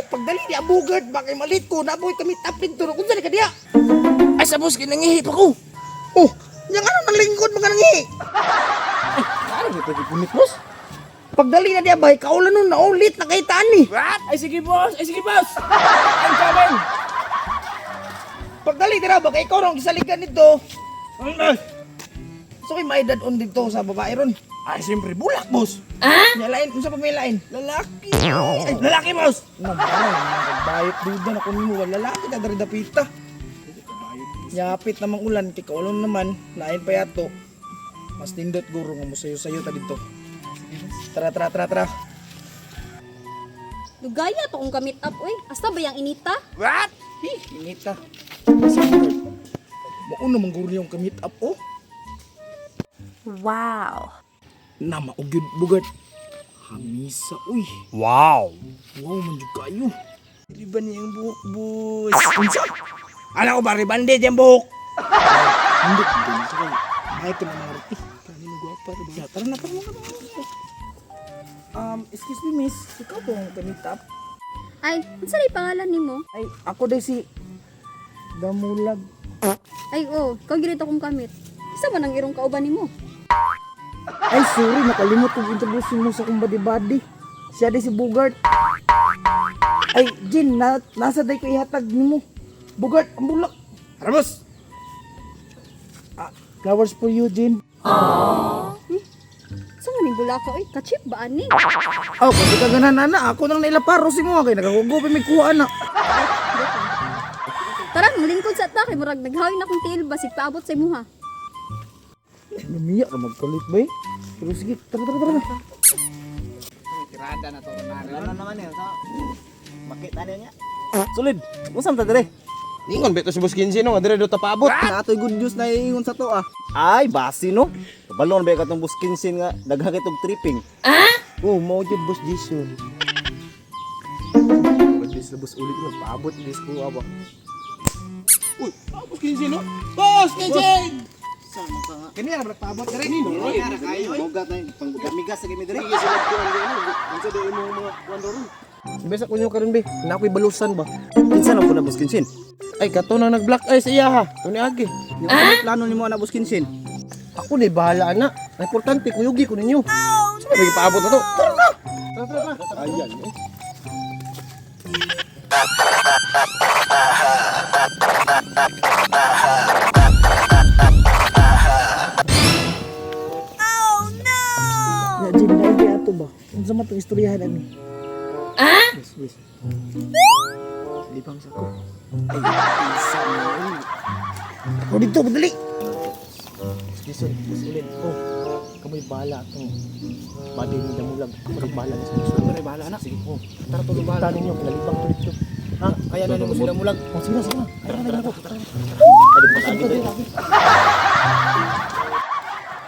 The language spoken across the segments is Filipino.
pagdali niya bugad, bakay malit ko, naboy kami tapin to, kung saan ka diya? Ay sa boss, kinangihip ako. Oh, yung ano ng lingkod mga nangi? Ano ba ito gunit boss? Pagdali na diya, bay, kaulan nun, naulit, nakaitaan ni. What? Ay sige boss, ay sige boss. I'm coming. Pagdali tira, baka ikaw nang isaligan nito. So, may edad on dito sa babae ron. Ay siyempre bulak boss. Nyalain, kung sa pamilain? Lalaki. Ay lalaki boss. Bayot duda na kunin mo, lalaki ka dari dapita. Yapit namang ulan, kay kaulon naman, lain pa yato. Mas tindot guro nga mo sayo ta dito. Tara. Lugaya to kung kamit up, oy. Asta ba yung inita? What? Inita. Mauna mang guro yung kamit up, oh. Wow. Na maugyod bugat. Hamisa, uy. Wow. Wow, manjug kayo. Riban niyang buhok, boss. Unsa? Ala ko ba ribande dyan buhok? Hindi, hindi. Sige. Ay, ito na mga rati. Kanino guwapa, riba. Tara na, tara na. Excuse me, miss. Ikaw po ang kamit up? Ay, unsa ni pangalan nimo? Ay, ako day si Damulag. Ay, oh, kag girito kong kamit. Isa man ang irong kauban nimo? Ay, sorry, nakalimot kong introduce mo sa kong body-body. Siya day si Bugart. Ay, Jin, nasa day ko ihatag nimo. Bugart, ang bulak. Tara boss. Flowers for you, Jin. Sa maning bulaka, oy. Kachip ba ani? Oh, kung di ka ganahan na, ako nang nailaparo si mo. Kaya nagagugupin may kuha na. Tara, malingkod sa ta kay murag naghawin akong tiil basig paabot sa imuha. Lumiya ka magkulit ba eh? Pero sige, tara. Tirada na to na. Ano naman yun? Makita niya. Sulid, musam ta dire. Ningon beto si boss Kinsi no, adire do ta paabot. Na ato'y good news na iingon sa to ah. Ay, basi no. Balon ba katong bus kinsin nga daghang itong tripping. Oh, mau jud boss Jason. Bis na bus ulit mo, paabot bis ko aba. Uy, boss Kinsi no? Boss Kinsi! Sama ka nga. Kani ra paabot dire. Mogat na yung pangbugat-migas sa gimi dire. Unsa do imong mga wandoron? Besa kunyo karon be. Na ako'y balusan ba? Kinsan ang puna bus kinsin? Ay, kato na nag-black eye sa iya ha. Tuni agi. Yung ano plano nimo na bus kinsin? Ako ni bahala na. Ang importante kuyugi ko ninyo. Sabi paabot na to. Tara na. Tara. Ayan. Ya Jin lagi ato ba? Unsa man tong istoryahan ani? Wis. Lipang sa ko. Ay, isa mo. Ako dito, madali. Jason, ulit. Oh, kamay bahala itong body ni Damulag. Ako bahala na sa gusto. Kamay bahala na. Sige, oh. Tara to lumahan. Tara ninyo, nalibang tulit to. Ha, kaya na nimo si Damulag. Oh, sige na. Tara na ako. Ay, di pa Tara.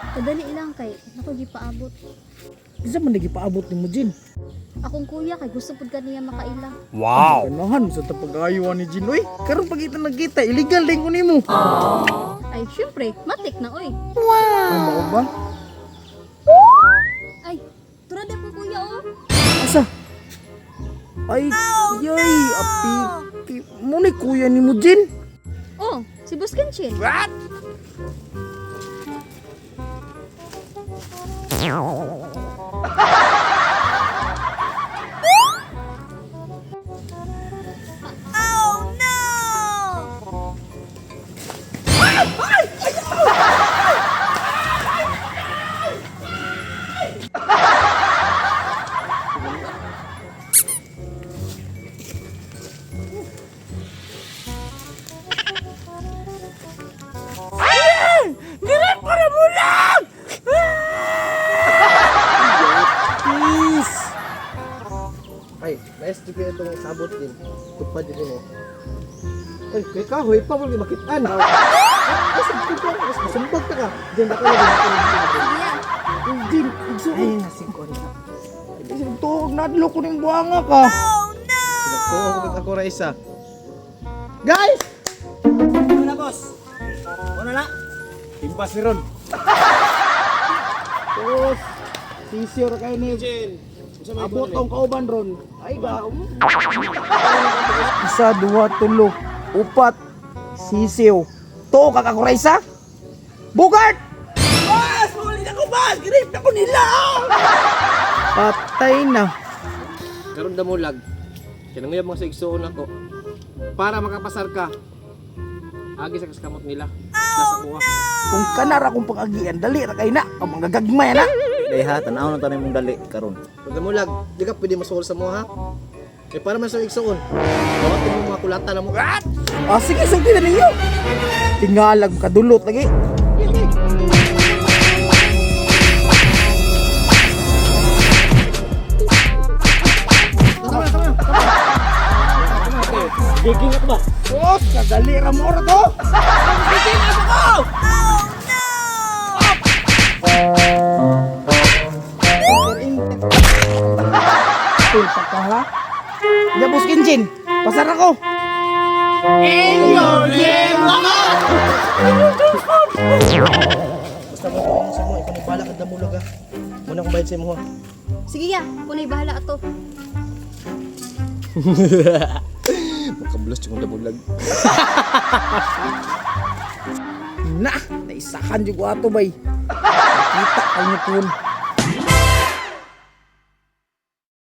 Kadali ilang kay ako gi paabot. Isa man nagipaabot ni mo, Jin. Akong kuya kay gusto pud kaniya makaila. Wow. Kanahan sa tapag-ayuan ni Jin. Uy, karon pag kita nagkita, illegal din ko nimo. Ay, syempre, matik na oy. Ano ba? Ay, turada ko kuya oh. Asa? Ay, yay, api. Mo ni kuya ni mo, Jin. Oh, si Buskenchin. What? Please. Ay, nice to kaya itong sabot din. Tupad din mo. Ay, kay kahoy pa mo makitaan. Masumpag ka ka. Diyan ako lagi. Iya. Jin, igso. Ay, nasingkon ka. Tuog na dilo ko ning buanga ka. Sinagtuo ko ra isa. Guys! Ano na boss? Ano na? Impas ni Ron. Terus, sisir kayo ni Jin. Abot tong kauban ron. Ay ba? Isa, duha, tulo, upat, sisiw. To kakakuraysa? Bugart! Boss! Huli na ko ba? Grip na ko nila! Patay na. Karon damulag. Kinanguyab mo sa igsuon ako. Para makapasar ka. Agi sa kaskamot nila. Nasa kuha. Kung kanar akong pag-agian, dali ra kay na. Ang mga gagmay na. Dai ha, tanaw na tayo mong dali karon. Karon damulag. Di ka pwede masuhol sa mo ha. Eh para man sa igsuon. Bawat mo mga kulata na mo. Ah! Ah, sige, sulti na ninyo. Tingalag kadulot lagi. Giging ako ba? Boss, kadali ra mo ra to. Bitin ako ko. Tulsa ka ha? Ya bos Kinjin, pasar ako. Basta mo ko sa mo. Ikaw ni bala ka damulag ha. Muna kong bayad sa mo ha. Sige ya, kunay bahala ato. Makablos yung damulag. Na, naisahan juga ato bay. Kita ang pun.